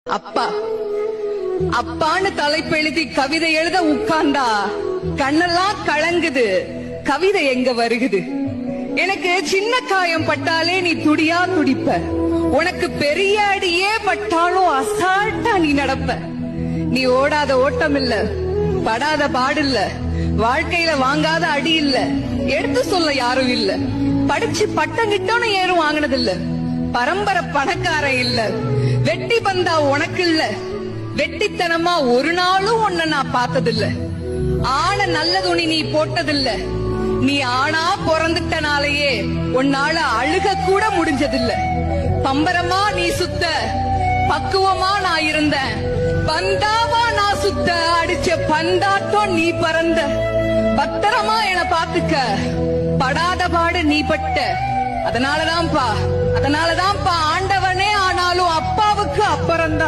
அப்பா அப்பான்னு தலைப்பெழுதி கவிதை எழுத உட்கார்ந்தா கண்ணெல்லாம் கலங்குது. கவிதை எங்க வருகுது? எனக்கு சின்ன காயம் பட்டாலே நீ துடியா துடிப்ப. உனக்கு பெரிய அடியே பட்டாலும் அசால்ட்டா நீ நடப்ப. நீ ஓடாத ஓட்டம் இல்ல, படாத பாடு இல்ல, வாழ்க்கையில வாங்காத அடி இல்ல, எடுத்து சொல்ல யாரும் இல்ல. படிச்சு பட்டம் கிட்டோன்னு ஏறும் வாங்கினது இல்ல. பரம்பரை பணக்காரன் இல்ல. வெட்டி பந்தா உனக்கு இல்ல. வெட்டித்தனமா ஒரு நாளும் உன்னை நான் பார்த்ததில்ல. ஆன நல்ல துணி நீ போட்டதில்ல. நீ ஆனா பிறந்துட்டனாலேயே உன்னால அழுக கூட முடிஞ்சதில்ல. பம்பரமா நீ சுத்த, பக்குவமா நான் இருந்தேன். பந்தாவா நான் சுத்த, அடிச்ச பந்தாட்டம் நீ பறந்த. பத்திரமா என பாத்துக்க, படாத பாடு நீ பட்ட. அதனாலதான்ப்பா ஆண்டவனே ஆனாலும் அப்பாவுக்கு அப்புறம்தான்.